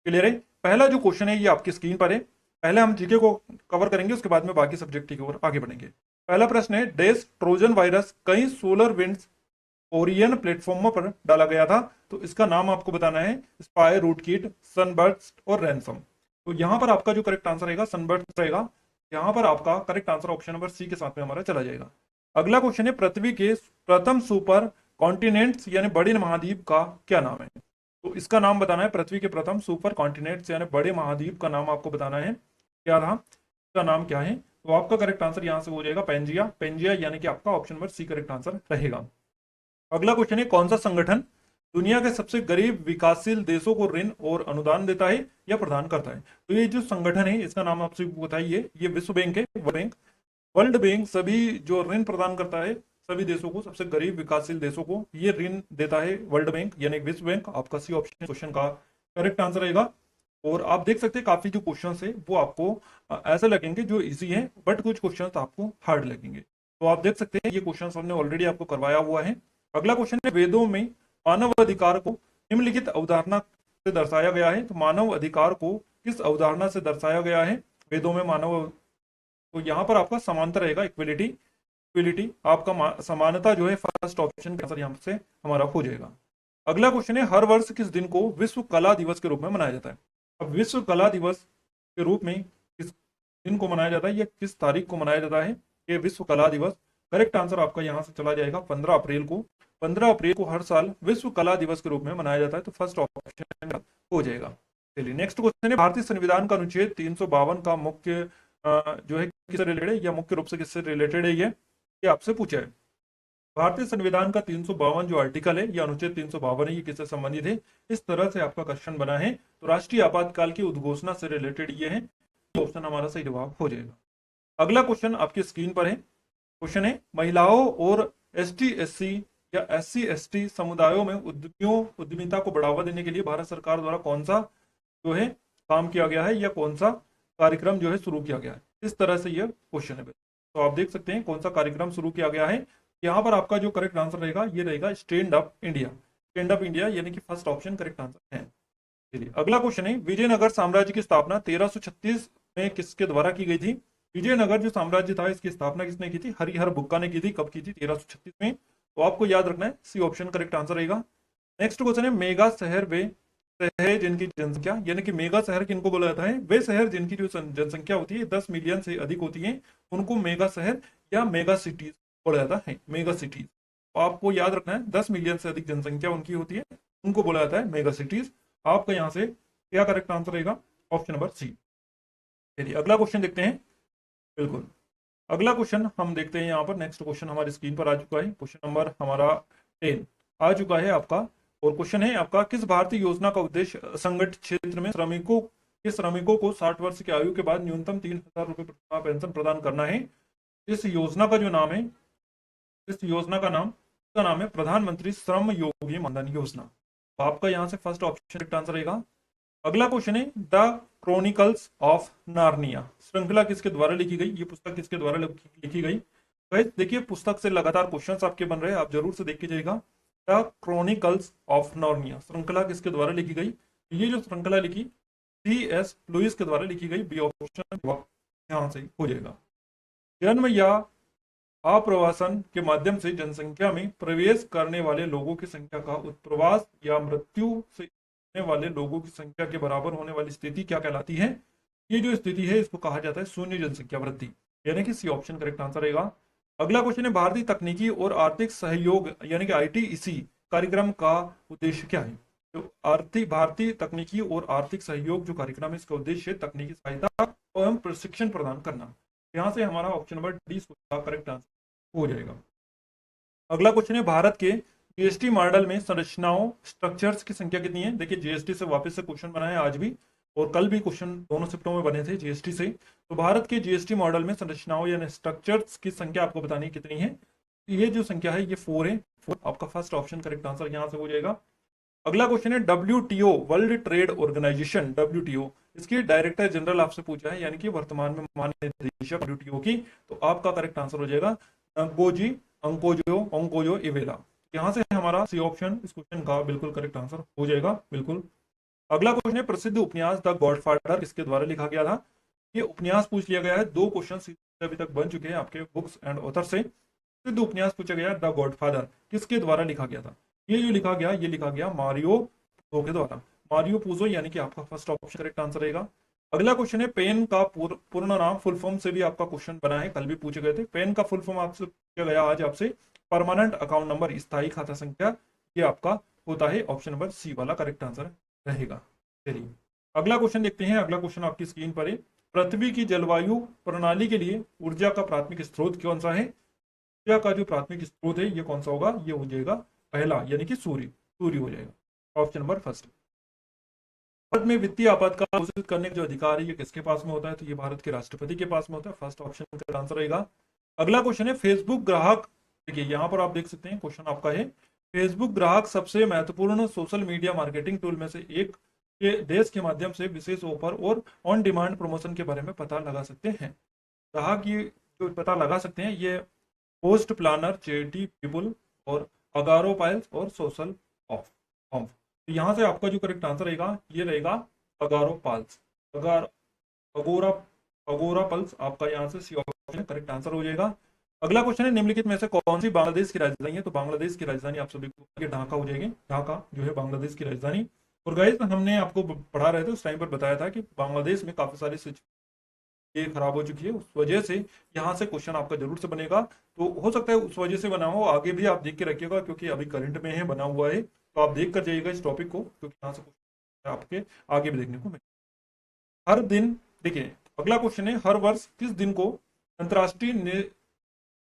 Clear है? पहला जो क्वेश्चन है ये आपकी स्क्रीन पर है। पहले हम जीके को कवर करेंगे, उसके बाद में बाकी सब्जेक्ट की ओर आगे बढ़ेंगे। पहला प्रश्न है, डेस ट्रोजन वायरस कई सोलर विंड्स ओरियन प्लेटफॉर्म पर डाला गया था, तो इसका नाम आपको बताना है। स्पाई, रूट कीट, सनबर्स्ट और रैनसम। तो यहां पर आपका जो करेक्ट आंसर रहेगा सनबर्स्ट रहेगा। यहां पर आपका correct answer option number C के साथ में हमारा चला जाएगा। अगला क्वेश्चन है, पृथ्वी के प्रथम सुपर कॉन्टिनेंट्स यानी बड़े महाद्वीप का क्या नाम है? तो इसका नाम बताना है। पृथ्वी के प्रथम सुपर कॉन्टिनेंट्स यानी बड़े महाद्वीप का नाम आपको बताना है। क्या रहा, इसका नाम क्या है? तो आपका करेक्ट आंसर यहां से हो जाएगा पेंजिया। पेंजिया यानी कि आपका option number C correct answer रहेगा। अगला क्वेश्चन है, कौन सा संगठन दुनिया के सबसे गरीब विकासशील देशों को ऋण और अनुदान देता है या प्रदान करता है? तो ये जो संगठन है इसका नाम आपसे बताइए। ये विश्व बैंक है, वर्ल्ड बैंक। वर्ल्ड बैंक सभी जो ऋण प्रदान करता है सभी देशों को, सबसे गरीब विकासशील देशों को ये ऋण देता है वर्ल्ड बैंक यानी विश्व बैंक। आपका सी ऑप्शन क्वेश्चन का करेक्ट आंसर रहेगा। और आप देख सकते हैं काफी जो क्वेश्चन है वो आपको ऐसे लगेंगे जो इजी है, बट कुछ क्वेश्चन आपको हार्ड लगेंगे। तो आप देख सकते हैं ये क्वेश्चन हमने ऑलरेडी आपको करवाया हुआ है। अगला क्वेश्चन है, वेदों में मानव अधिकार को निम्नलिखित अवधारणा से दर्शाया गया है। तो मानव अधिकार को किस अवधारणा से दर्शाया गया है वेदों में मानव? तो यहाँ पर आपका समानता रहेगा, इक्विलिटी। इक्विलिटी आपका समानता जो है फर्स्ट ऑप्शन का आंसर यहाँ से हमारा हो जाएगा। अगला क्वेश्चन है, हर वर्ष किस दिन को विश्व कला दिवस के रूप में मनाया जाता है? अब विश्व कला दिवस के रूप में किस दिन को मनाया जाता है या किस तारीख को मनाया जाता है ये विश्व कला दिवस? करेक्ट आंसर आपका यहाँ से चला जाएगा 15 अप्रैल को। 15 अप्रैल को हर साल विश्व कला दिवस के रूप में मनाया जाता है। तो फर्स्ट ऑप्शन हो जाएगा। चलिए नेक्स्ट क्वेश्चन है, भारतीय संविधान का अनुच्छेद 352 का मुख्य जो है किससे रिलेटेड है या मुख्य रूप से किससे रिलेटेड है ये आपसे पूछा है। भारतीय संविधान का 352 जो आर्टिकल है या अनुच्छेद 352 है, ये किससे संबंधित है? इस तरह से आपका क्वेश्चन बना है। तो राष्ट्रीय आपातकाल की उद्घोषणा से रिलेटेड ये है। ऑप्शन हमारा सही जवाब हो जाएगा। अगला क्वेश्चन आपकी स्क्रीन पर है। क्वेश्चन है, महिलाओं और ST SC या SC ST समुदायों में उद्यमियों उद्यमिता को बढ़ावा देने के लिए भारत सरकार द्वारा कौन सा जो है काम किया गया है या कौन सा कार्यक्रम जो है शुरू किया गया है? इस तरह से यह क्वेश्चन है। तो आप देख सकते हैं कौन सा कार्यक्रम शुरू किया गया है। यहाँ पर आपका जो करेक्ट आंसर रहेगा ये रहेगा stand up India. Stand up India यानी कि फर्स्ट ऑप्शन करेक्ट आंसर है। चलिए अगला क्वेश्चन है, विजयनगर साम्राज्य की स्थापना 1336 में किसके द्वारा की गई थी? विजयनगर जो साम्राज्य था इसकी स्थापना किसने की थी? हरिहर बुक्का ने की थी। कब की थी? 1336 में। तो आपको याद रखना है सी ऑप्शन करेक्ट आंसर रहेगा। नेक्स्ट क्वेश्चन है, मेगा शहर वे शहर जिनकी जनसंख्या यानी कि मेगा शहर किनको बोला जाता है? वे शहर जिनकी जो जनसंख्या होती है 10 मिलियन से अधिक होती है उनको मेगा शहर या मेगा सिटीज बोला जाता है। मेगा सिटीज तो आपको याद रखना है 10 मिलियन से अधिक जनसंख्या उनकी होती है उनको बोला जाता है मेगा सिटीज। आपका यहाँ से क्या करेक्ट आंसर रहेगा? Option number C. चलिए अगला क्वेश्चन देखते हैं। बिल्कुल अगला क्वेश्चन हम देखते हैं। यहाँ पर नेक्स्ट क्वेश्चन हमारी स्क्रीन पर आ चुका है। क्वेश्चन नंबर हमारा 10 आ चुका है आपका। और क्वेश्चन है आपका, किस भारतीय योजना का उद्देश्य असंगठित क्षेत्र में श्रमिकों को 60 वर्ष की आयु के बाद न्यूनतम 3,000 रुपए प्रतिमाह पेंशन प्रदान करना है? इस योजना का जो नाम है, इस योजना का नाम है प्रधानमंत्री श्रम योगी मानधन योजना। तो आपका यहाँ से फर्स्ट ऑप्शन करेक्ट आंसर रहेगा। अगला क्वेश्चन है, द क्रॉनिकल्स ऑफ नार्निया श्रृंखला किसके द्वारा लिखी गई? ये पुस्तक किसके द्वारा लिखी गई? देखिए पुस्तक से लगातार क्वेश्चंस आपके बन रहे हैं, आप जरूर से देख के जाइएगा। द क्रॉनिकल्स ऑफ नार्निया श्रृंखला किसके द्वारा लिखी गई? ये जो श्रृंखला लिखी C.S. लुइस के द्वारा लिखी गई। बी ऑप्शन यहाँ से हो जाएगा। जन्म या आप्रवासन के माध्यम से जनसंख्या में प्रवेश करने वाले लोगों की संख्या का उत्प्रवास या मृत्यु से होने वाले लोगों की संख्या के बराबर होने वाली स्थिति क्या कहलाती है? ये जो स्थिति है इसको कहा जाता है शून्य जनसंख्या वृद्धि, यानी कि सी ऑप्शन करेक्ट आंसर रहेगा। अगला क्वेश्चन है, भारतीय तकनीकी और आर्थिक सहयोग यानी कि ITEC कार्यक्रम का उद्देश्य क्या है? तो भारतीय तकनीकी और आर्थिक सहयोग जो कार्यक्रम है इसका उद्देश्य तकनीकी सहायता एवं प्रशिक्षण प्रदान करना। यहाँ से हमारा option number D correct answer हो जाएगा। अगला क्वेश्चन है, भारत के GST मॉडल में संरचनाओं स्ट्रक्चर्स की संख्या कितनी है? देखिए GST से वापस से क्वेश्चन बना है आज भी और कल भी क्वेश्चन दोनों शिफ्टों में बने थे GST से। तो भारत के GST मॉडल में संरचनाओं यानी स्ट्रक्चर्स की संख्या आपको बतानी कितनी है? ये जो संख्या है ये 4 है। 4 आपका फर्स्ट ऑप्शन करेक्ट आंसर यहाँ से हो जाएगा। अगला क्वेश्चन है, WTO World Trade Organization WTO इसके डायरेक्टर जनरल आपसे पूछा है यानी कि वर्तमान में महानिदेशक WTO की। तो आपका करेक्ट आंसर हो जाएगा गोजी अंकोजो इवेला। यहाँ से हमारा सी ऑप्शन इस क्वेश्चन का बिल्कुल करेक्ट आंसर हो जाएगा। बिल्कुल अगला क्वेश्चन है प्रसिद्ध उपन्यास द गॉडफादर किसके द्वारा लिखा गया था। ये उपन्यास पूछ लिया गया है, दो क्वेश्चन अभी तक बन चुके हैं आपके बुक्स एंड ऑथर से। प्रसिद्ध उपन्यास पूछा गया द गॉडफादर किसके द्वारा लिखा गया था। ये जो लिखा गया, ये लिखा गया मारियो पुजो के द्वारा। मारियो पुजो यानी कि आपका फर्स्ट ऑप्शन करेक्ट आंसर रहेगा। अगला क्वेश्चन है पेन का पूर्ण नाम, फुल फॉर्म से भी आपका क्वेश्चन बना है, कल भी पूछे गए थे। पेन का फुल फॉर्म आपसे पूछा गया आज आपसे, परमानेंट अकाउंट नंबर, स्थायी खाता संख्या। ये आपका होता है ऑप्शन नंबर सी वाला करेक्ट आंसर रहेगा। चलिए अगला क्वेश्चन देखते हैं। अगला क्वेश्चन आपकी स्क्रीन पर है, पृथ्वी की जलवायु प्रणाली के लिए ऊर्जा का प्राथमिक स्रोत कौन सा है। ऊर्जा का जो प्राथमिक स्रोत है ये कौन सा होगा, ये हो जाएगा पहला यानी कि सूर्य। सूर्य हो जाएगा ऑप्शन नंबर फर्स्ट। भारत में वित्तीय आपातकाल घोषित करने का जो अधिकार है ये किसके पास में होता है, तो ये भारत के राष्ट्रपति के पास में होता है। फर्स्ट ऑप्शन का आंसर रहेगा। अगला क्वेश्चन है फेसबुक ग्राहक, देखिए यहाँ पर आप देख सकते हैं क्वेश्चन आपका है, फेसबुक ग्राहक सबसे महत्वपूर्ण सोशल मीडिया मार्केटिंग टूल में से एक के देश के माध्यम से विशेष ऑफर और ऑन डिमांड प्रमोशन के बारे में पता लगा सकते हैं। ग्राहक ये जो पता लगा सकते हैं ये पोस्ट प्लानर, चैरिटी पीपल और अगारो पाइल्स और सोशल ऑफ। तो यहाँ से आपका जो करेक्ट आंसर रहेगा ये रहेगा अगारो पाल्स, अगोरा अगोरा पल्स आपका यहाँ से सी ऑप्शन करेक्ट आंसर हो जाएगा। अगला क्वेश्चन है निम्नलिखित में से कौन सी बांग्लादेश की राजधानी है, तो बांग्लादेश की राजधानी आप सभी को ढाका हो जाएगी। ढाका जो है बांग्लादेश की राजधानी। और गाइस हमने आपको पढ़ा रहे थे उस टाइम पर बताया था कि बांग्लादेश में काफी सारी ये खराब हो चुकी है, उस वजह से यहाँ से क्वेश्चन आपका जरूर से बनेगा। तो हो सकता है उस वजह से बना हो, आगे भी आप देख के रखिएगा क्योंकि अभी करंट में है बना हुआ है, तो आप देख कर जाइएगा इस टॉपिक को क्योंकि यहाँ से आपके आगे भी देखने को मिले। हर दिन, देखिए अगला क्वेश्चन है, हर वर्ष किस दिन को अंतर्राष्ट्रीय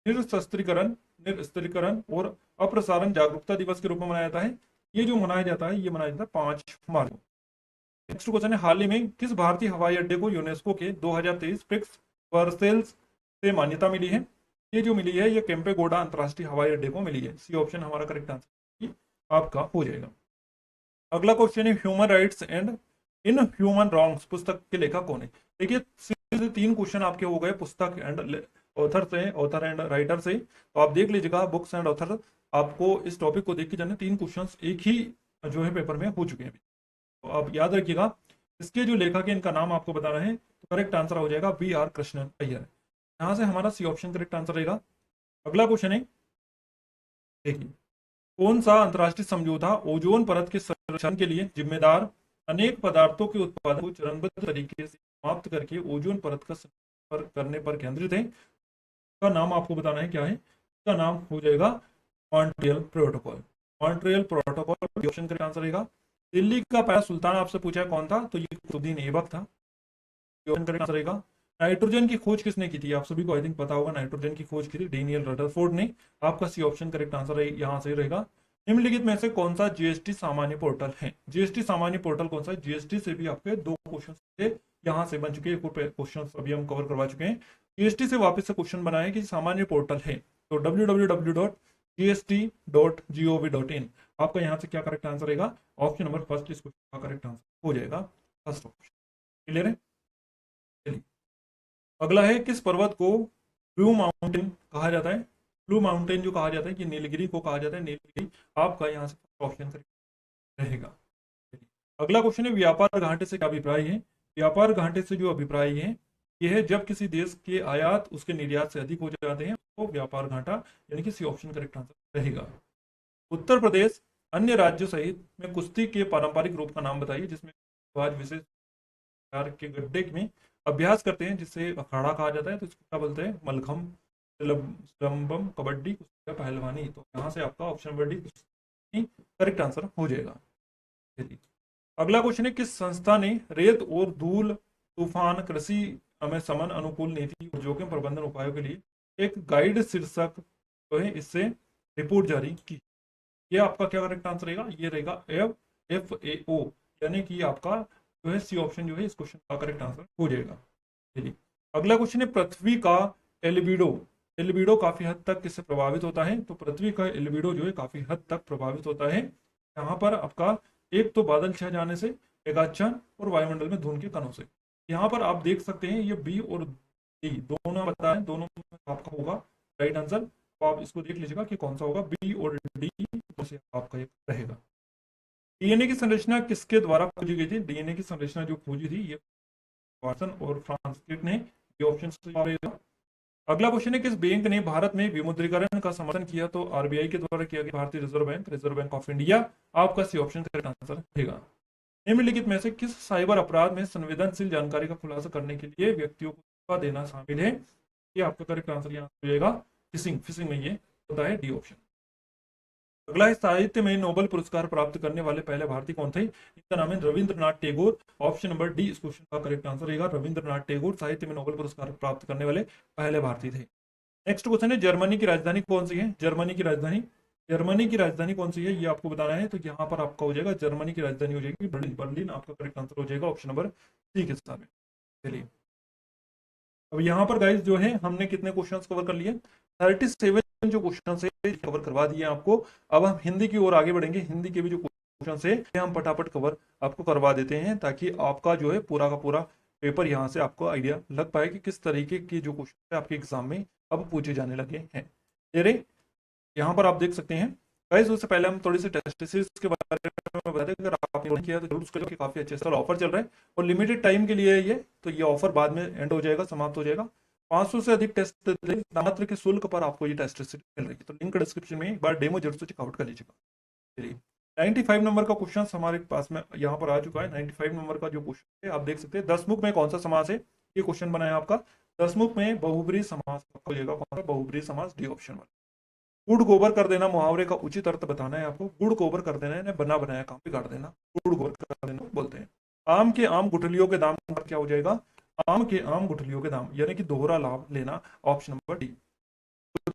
निरस्त्रीकरण और अप्रसारण जागरूकता दिवस के रूप में मनाया जाता है। ये जो मनाया जाता है ये मनाया जाता है 5 मार्च को। नेक्स्ट क्वेश्चन है, हाल ही में किस भारतीय हवाई अड्डे को यूनेस्को के 2023 प्रिक्स वर्सेल्स से मान्यता मिली है। ये जो मिली है ये केम्पेगोडा अंतर्राष्ट्रीय हवाई अड्डे को मिली है। सी ऑप्शन हमारा करेक्ट आंसर आपका हो जाएगा। अगला क्वेश्चन है human rights and in human wrongs पुस्तक के लेखक कौन है। देखिए 3 क्वेश्चन आपके हो गए पुस्तक एंड ऑथर से, ऑथर एंड राइटर से। तो आप देख लीजिएगा बुक्स एंड ऑथर, आपको इस टॉपिक को देख के जाने 3 क्वेश्चन एक ही जो है पेपर में हो चुके हैं। तो आप याद रखिएगा इसके जो लेखक है इनका नाम आपको बताना है। तो करेक्ट आंसर हो जाएगा बी आर कृष्णन अय्यर। यहाँ से हमारा सी ऑप्शन करेक्ट आंसर रहेगा। अगला क्वेश्चन है, देखिए कौन सा अंतर्राष्ट्रीय समझौता ओजोन परत के संरक्षण के लिए जिम्मेदार अनेक पदार्थों के उत्पादन को चरणबद्ध तरीके से समाप्त करके ओजोन परत का करने पर केंद्रित है। का नाम आपको बताना है क्या है, इसका नाम हो जाएगा Montreal protocol. Montreal protocol option correct answer रहेगा। दिल्ली का पहला सुल्तान आपसे पूछा है कौन था, तो ये कुतुबुद्दीन ऐबक था। ऑप्शन करेक्ट आंसर रहेगा। नाइट्रोजन की खोज किसने की थी, आप सभी को आई थिंक पता होगा, नाइट्रोजन की खोज की थी डेनियल रदरफोर्ड ने। आपका सी ऑप्शन करेक्ट आंसर यहाँ से रहेगा। निम्नलिखित में से कौन सा जीएसटी सामान्य पोर्टल है। जीएसटी सामान्य पोर्टल कौन सा है, जीएसटी से भी आपके 2 क्वेश्चन यहाँ से बन चुके हैं, क्वेश्चन अभी हम कवर करवा चुके हैं। जीएसटी से वापस से क्वेश्चन बनाए कि सामान्य पोर्टल है, तो www.gst.gov.in आपका यहाँ से क्या करेक्ट आंसर रहेगा, ऑप्शन नंबर फर्स्ट इस क्वेश्चन का करेक्ट आंसर हो जाएगा फर्स्ट ऑप्शन। क्लियर है। चलिए अगला है, किस पर्वत को ब्लू माउंटेन कहा जाता है। ब्लू माउंटेन जो कहा जाता है कि नीलगिरी को कहा जाता है, नीलगिरी आपका यहाँ से ऑप्शन करेक्ट रहेगा। अगला क्वेश्चन है, व्यापार घाटे से क्या अभिप्राय है। व्यापार घाटे से जो अभिप्राय है यह है जब किसी देश के आयात उसके निर्यात से अधिक हो जाते हैं तो व्यापार घाटा, यानी कि सी ऑप्शन करेक्ट आंसर रहेगा। उत्तर प्रदेश अन्य राज्यों सहित में कुश्ती के पारंपरिक रूप का नाम बताइए जिसमें आज विशेष के गड्ढे में अभ्यास करते हैं जिससे अखाड़ा कहा जाता है, तो इसको क्या बोलते हैं, मलखम, सिलंबम, कबड्डी, कुश्ती, पहलवानी। तो यहाँ से आपका option number D correct answer हो जाएगा। अगला क्वेश्चन है, किस संस्था ने रेत और धूल तूफान कृषि में समन अनुकूल नीति और जोखिम प्रबंधन उपायों के लिए एक गाइड शीर्षक जो है इससे रिपोर्ट जारी की। ये आपका क्या करेक्ट आंसर रहेगा, ये रहेगा FAO, यानी कि आपका जो है सी ऑप्शन जो है इस क्वेश्चन का करेक्ट आंसर हो जाएगा। चलिए अगला क्वेश्चन है, पृथ्वी का एल्बिडो काफी हद तक किससे प्रभावित होता है। तो पृथ्वी का एल्बिडो जो है काफी हद तक प्रभावित होता है यहाँ पर आपका, एक तो बादल छा जाने से, मेघाच्छन्न और वायुमंडल में धुंध के कणों से। यहाँ पर आप देख सकते हैं ये बी और डी दोनों बताएं, दोनों आपका होगा राइट आंसर। तो आप इसको देख लीजिएगा कि कौन सा होगा, बी और डी से आपका एक रहेगा। डीएनए की संरचना किसके द्वारा खोजी गई थी? डीएनए की संरचना जो खोजी थी ये वाटसन और फ्रांसिस ने, ये ऑप्शन। अगला क्वेश्चन है, किस बैंक ने भारत में विमुद्रीकरण का समर्थन किया? तो आरबीआई के द्वारा किया गया, भारतीय reserve bank, reserve bank of India. आपका सी ऑप्शन करेक्ट आंसर रहेगा। निम्नलिखित में से किस साइबर अपराध में संवेदनशील जानकारी का खुलासा करने के लिए व्यक्तियों को धोखा देना शामिल है? ये आपका करेक्ट आंसर यहाँ हो जाएगा फिशिंग। फिशिंग में ये होता है डी ऑप्शन। अगला है, साहित्य में नोबेल पुरस्कार प्राप्त करने वाले पहले भारतीय कौन थे? इनका नाम है Rabindranath Tagore. Option number D इस क्वेश्चन का करेक्ट आंसर रहेगा। रविंद्रनाथ टैगोर साहित्य में नोबेल पुरस्कार प्राप्त करने वाले पहले भारतीय थे। नेक्स्ट क्वेश्चन है, जर्मनी की राजधानी कौन सी है? जर्मनी की राजधानी कौन सी है ये आपको बताना है। तो यहाँ पर आपका हो जाएगा, जर्मनी की राजधानी हो जाएगी बर्लिन। बर्लिन आपका करेक्ट आंसर हो जाएगा ऑप्शन नंबर सी के साथ में। चलिए, अब यहाँ पर गाइस जो है हमने कितने क्वेश्चंस कवर कर लिए? 37 जो क्वेश्चन है कवर करवा दिए आपको। अब हम हिंदी की ओर आगे बढ़ेंगे। हिंदी के भी जो क्वेश्चन है हम फटाफट कवर आपको करवा देते हैं, ताकि आपका जो है पूरा का पूरा पेपर यहाँ से आपको आइडिया लग पाए कि किस तरीके के जो क्वेश्चन है आपके एग्जाम में अब पूछे जाने लगे हैं। तेरे यहाँ पर आप देख सकते हैं गाइस। उससे पहले हम थोड़ी सी टेस्ट सीरीज के बारे में बता दें, अगर आपने किया तो जरूर उसके लिए काफी अच्छे से ऑफर चल रहा है और लिमिटेड टाइम के लिए है ये, तो ये ऑफर बाद में एंड हो जाएगा, समाप्त हो जाएगा। 500 से अधिक टेस्ट मात्र के शुल्क पर आपको ये टेस्ट सीरीज मिल रही है। तो लिंक डिस्क्रिप्शन में एक बार डेमो जरूर से चेकआउट कर लीजिएगा। चलिए, 95 नंबर का क्वेश्चन हमारे पास में यहाँ पर आ चुका है। 95 नंबर का जो क्वेश्चन है आप देख सकते हैं, दसमुख में कौन सा समास है? ये क्वेश्चन बनाया आपका। दसमुख में बहुब्रीहि समास हो जाएगा। कौन सा? बहुब्रीहि समास, डी ऑप्शन वाला। गुड़ गोबर कर देना मुहावरे का उचित अर्थ बताना है आपको। गुड़ गोबर कर देना है, बना बनाया काम बिगाड़ देना, गुड़ गोबर कर देना बोलते हैं। आम के आम गुठलियों के दाम का क्या हो जाएगा? आम के आम गुठलियों के दाम, यानी कि दोहरा लाभ लेना, ऑप्शन नंबर डी।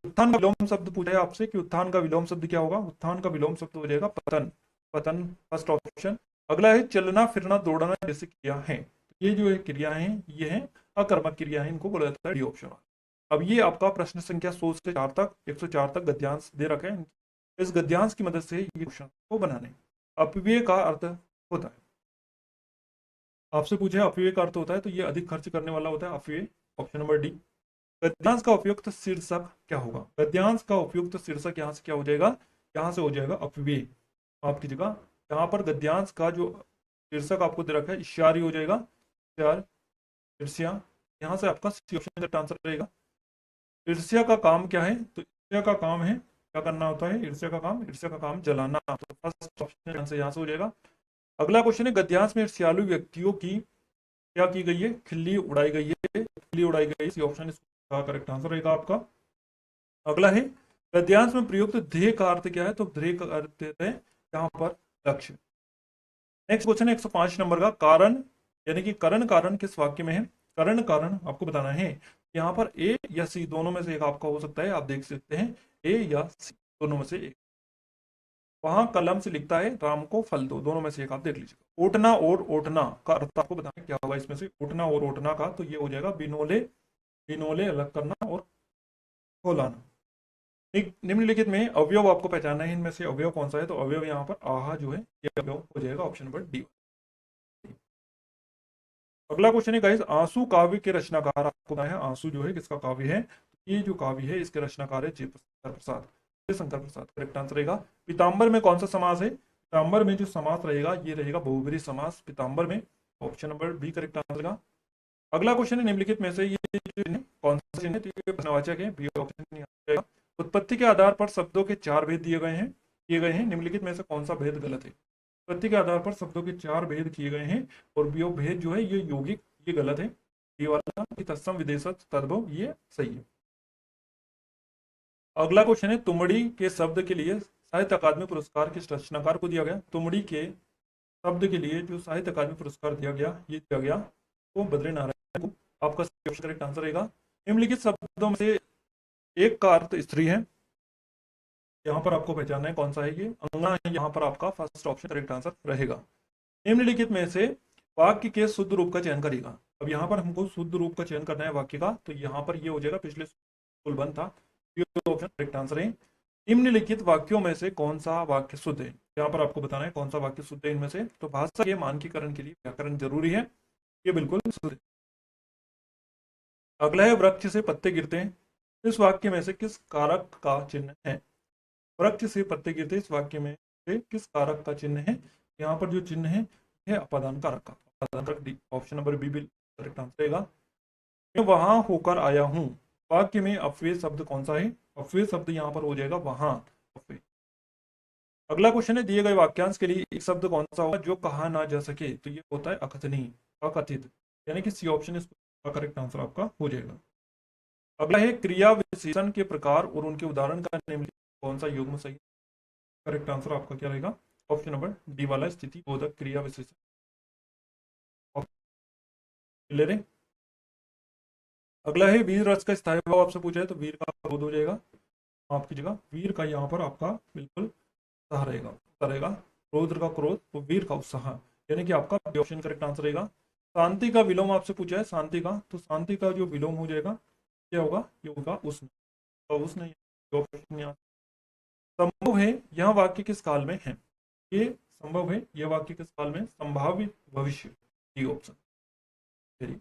उत्थान का विलोम शब्द पूछा है आपसे कि उत्थान का विलोम शब्द क्या होगा? उत्थान का विलोम शब्द हो जाएगा पतन। पतन फर्स्ट ऑप्शन। अगला है, चलना फिरना दौड़ना जैसे क्रिया है। ये जो है क्रिया है ये है अकर्मक क्रिया है, इनको बोला जाता है डी ऑप्शन। अब ये आपका प्रश्न संख्या 100 से 4 तक 104 तक गद्यांश दे रखा है। इस गद्यांश की मदद से ये क्वेश्चन को बनाने। अपव्यय का अर्थ होता है, आपसे पूछे अपव्यय का अर्थ होता है तो ये अधिक खर्च करने वाला होता है अपव्यय, ऑप्शन नंबर डी। गद्यांश का उपयुक्त शीर्षक क्या होगा? गद्यांश का उपयुक्त शीर्षक यहाँ से क्या हो जाएगा? यहाँ से हो जाएगा अपव्यय आपकी जगह। यहाँ पर गद्यांश का जो शीर्षक आपको दे रखा है ईर्ष्यार्य हो जाएगा। ईर्ष्या, यहाँ से आपका सी ऑप्शन का आंसर रहेगा। ईर्ष्या का काम क्या है? तो ईर्ष्या का काम है, क्या करना होता है ईर्ष्या का काम? ईर्ष्या का काम जलाना। तो फर्स्ट ऑप्शन यहाँ से हो जाएगा। अगला क्वेश्चन है, गद्यांश में ईर्ष्यालु व्यक्तियों की क्या की गई है? खिल्ली उड़ाई गई है। खिल्ली उड़ाई गई है, सी ऑप्शन इसका करेक्ट आंसर रहेगा आपका। अगला है, गद्यांश में प्रयुक्त ध्येय का अर्थ क्या है? तो ध्येय का अर्थ है यहाँ पर लक्ष्य। नेक्स्ट क्वेश्चन है 105 नंबर का, कारण यानी कि करण कारण किस वाक्य में है? करण कारण आपको बताना है। यहाँ पर ए या सी दोनों में से एक आपका हो सकता है, आप देख सकते हैं ए या सी दोनों में से एक। वहां कलम से लिखता है राम को फल दो, दोनों में से एक आप देख लीजिएगा। उठना और उठना का अर्थ आपको बताना क्या होगा इसमें से? उठना और उठना का तो ये हो जाएगा बिनोले, बिनोले अलग करना और खोलाना। निम्नलिखित में अवयव आपको पहचानना है, इनमें से अवयव कौन सा है? तो अवयव यहाँ पर आहा जो है ये अवयव हो जाएगा ऑप्शन नंबर डी। अगला क्वेश्चन है गाइस, आंसू काव्य के रचनाकार आपको बताया है। आंसू जो है किसका काव्य है? ये जो काव्य है इसके रचनाकार है जयशंकर प्रसाद। जयशंकर प्रसाद करेक्ट आंसर रहेगा। पीताम्बर में कौन सा समास है? पीताम्बर में जो समास रहेगा ये रहेगा बहुब्रीहि समास पीताम्बर में, option number B correct answer रहेगा। अगला क्वेश्चन है, निम्नलिखित में से ये कौन सा चिन्ह है? तो ये प्रश्नवाचक है, बी ऑप्शन रहेगा। उत्पत्ति के आधार पर शब्दों के 4 भेद किए गए हैं, निम्नलिखित में से कौन सा भेद गलत है? उत्पत्ति के आधार पर शब्दों के 4 भेद किए गए हैं और वो भेद जो है ये यौगिक, ये गलत है। ये वाला तत्सम विदेशत तद्भव ये सही है। अगला क्वेश्चन है, तुमड़ी के शब्द के लिए साहित्य अकादमी पुरस्कार किस रचनाकार को दिया गया? तुमड़ी के शब्द के लिए जो साहित्य अकादमी पुरस्कार दिया गया ये दिया गया तो बद्रीनारायण को। आपका करेक्ट आंसर रहेगा। निम्नलिखित शब्दों में से एक का अर्थ स्त्री है, यहाँ पर आपको पहचानना है कौन सा है ये? अंगना है, यहाँ पर आपका फर्स्ट ऑप्शन करेक्ट आंसर रहेगा। निम्नलिखित में से वाक्य के शुद्ध रूप का चयन करेगा। अब यहाँ पर हमको शुद्ध रूप का चयन करना है वाक्य का, तो यहाँ पर ये हो जाएगा पिछले बंद था, ऑप्शन करेक्ट आंसर है। निम्नलिखित वाक्यों में से कौन सा वाक्य शुद्ध है? यहाँ पर आपको बताना है कौन सा वाक्य शुद्ध है इनमें से। तो भाषा के मानकीकरण के लिए व्याकरण जरूरी है, ये बिल्कुल शुद्ध है। अगला है, वृक्ष से पत्ते गिरते हैं, इस वाक्य में से किस कारक का चिन्ह है? वृक्ष से पत्ते गिरते इस वाक्य में से किस कारक का चिन्ह है? यहाँ पर जो चिन्ह है ये अपादान कारक का, अपादान कारक डी, ऑप्शन नंबर बी बिल करेक्ट आंसर रहेगा। मैं वहां होकर आया हूँ, वाक्य में अपव्यय शब्द कौन सा है? अपव्यय शब्द यहाँ पर हो जाएगा वहां, अपव्यय। अगला क्वेश्चन है, दिए गए वाक्यांश के लिए एक शब्द कौन सा होगा जो कहा ना जा सके? तो ये होता है अकथनीय, अकथित, यानी कि सी ऑप्शन इसका करेक्ट आंसर आपका हो जाएगा। अगला है, क्रिया विशेषण के प्रकार और उनके उदाहरण का निम्नलिखित कौन सा युग्म सही? करेक्ट आंसर आपका क्या रहेगा? ऑप्शन नंबर डी वाला, स्थिति बोधक क्रिया विशेषण। क्लियर है? अगला है, वीर रस का स्थायी भाव आपसे पूछा है तो वीर का क्रोध हो जाएगा, आपकी जगह वीर का यहाँ पर आपका बिल्कुल उत्साह रहेगा, रहेगा रौद्र का क्रोध तो वीर का उत्साह, यानी कि आपका ऑप्शन करेक्ट आंसर रहेगा। शांति का विलोम आपसे पूछा है, शांति का, तो शांति का जो विलोम हो जाएगा क्या होगा? ये होगा उष्ण, तो उष्ण ऑप्शन। संभव है यह वाक्य किस काल में है? ये संभव है यह वाक्य किस काल में? संभाव्य भविष्य, डी ऑप्शन। चलिए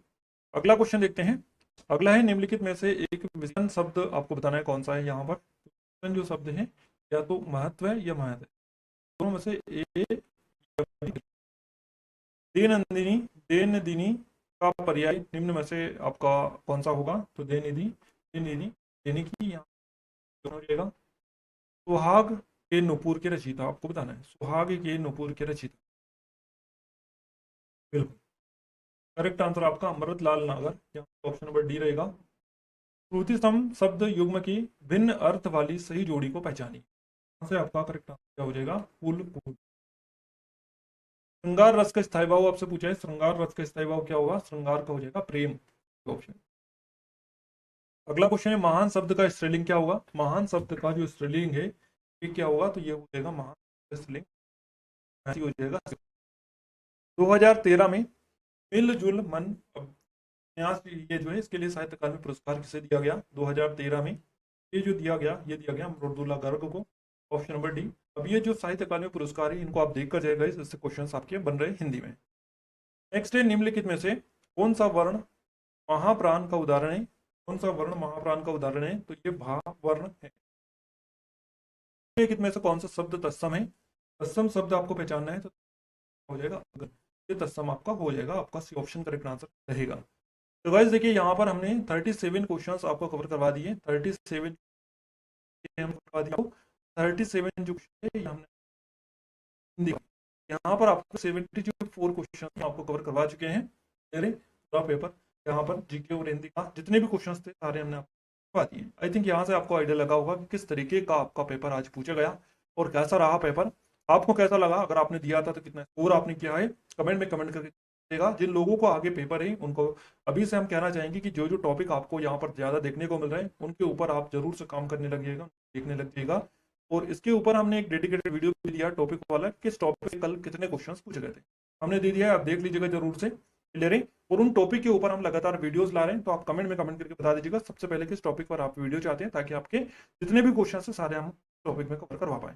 अगला क्वेश्चन देखते हैं। अगला है, निम्नलिखित में से एक विशेषण शब्द आपको बताना है कौन सा है। यहाँ पर जो शब्द है या तो महत्व है या महत्व है, दोनों में से एक। देनंदिनी, देनदिनी का पर्याय निम्न में से आपका कौन सा होगा? तो देनिधि, देनिधि, देने की यहाँ हो जाएगा। सुहाग के नुपुर के रचयिता आपको बताना है, सुहाग के नुपुर के रचयिता, बिल्कुल करेक्ट आंसर आपका अमृत लाल नागर, ऑप्शन नंबर डी रहेगा। श्रुति सम शब्द युग्म की भिन्न अर्थ वाली सही जोड़ी को पहचानी, से आपका करेक्ट आंसर क्या हो जाएगा? फूल फूल। श्रृंगार रस का स्थायी भाव आपसे पूछा है, श्रृंगार रस का स्थायी भाव क्या होगा? श्रृंगार का हो जाएगा प्रेम, ऑप्शन। अगला क्वेश्चन है, महान शब्द का स्त्रीलिंग क्या होगा? महान शब्द का जो स्त्रीलिंग है ये क्या होगा? तो ये हो जाएगा महान स्त्रीलिंग हो जाएगा। 2013 में मिलजुल मन उपन्यास, ये जो है इसके लिए साहित्य अकादमी पुरस्कार किसे दिया गया? 2013 में ये जो दिया गया, ये दिया गया अमरुदुल्लाह गर्ग को, ऑप्शन नंबर डी। अब ये जो साहित्य अकादमी पुरस्कार है इनको आप देख कर जाएगा, इससे क्वेश्चन आपके बन रहे हिंदी में। नेक्स्ट है, निम्नलिखित में से कौन सा वर्ण महाप्राण का उदाहरण है? कौन सा वर्ण महाप्राण का उदाहरण है? तो ये भा वर्ण है। निम्नलिखित में से कौन सा शब्द तत्सम है? तत्सम शब्द आपको पहचानना है तो हो जाएगा अगर, ये तत्सम आपका हो जाएगा, आपका सी ऑप्शन करेक्ट आंसर रहेगा। तो गाइस देखिए यहाँ पर हमने 37 क्वेश्चंस आपको कवर करवा दिए, 37 हम करवा दिया। 37 जो क्वेश्चन है हमने यहाँ पर आपको 74 क्वेश्चन आपको कवर करवा चुके हैं। पूरा पेपर यहाँ पर जीके और हिंदी का जितने भी क्वेश्चंस थे सारे हमने आपको करवा दिए। आई थिंक यहाँ से आपको आइडिया लगा होगा कि किस तरीके का आपका पेपर आज पूछा गया और कैसा रहा पेपर, आपको कैसा लगा। अगर आपने दिया था तो कितना स्कोर आपने किया है कमेंट में कमेंट करके देगा। जिन लोगों को आगे पेपर है उनको अभी से हम कहना चाहेंगे कि जो जो टॉपिक आपको यहाँ पर ज्यादा देखने को मिल रहा है उनके ऊपर आप जरूर से काम करने लगिएगा, देखने लगिएगा। और इसके ऊपर हमने एक डेडिकेटेड वीडियो भी दिया टॉपिक वाला, किस टॉपिक से कल कितने क्वेश्चंस पूछे गए थे हमने दे दिया है, आप देख लीजिएगा जरूर से। क्लियर है? और उन टॉपिक के ऊपर हम लगातार वीडियोस ला रहे हैं, तो आप कमेंट में कमेंट करके बता दीजिएगा सबसे पहले किस टॉपिक पर आप वीडियो चाहते हैं, ताकि आपके जितने भी क्वेश्चन है सारे हम टॉपिक में कवर करवा पाए।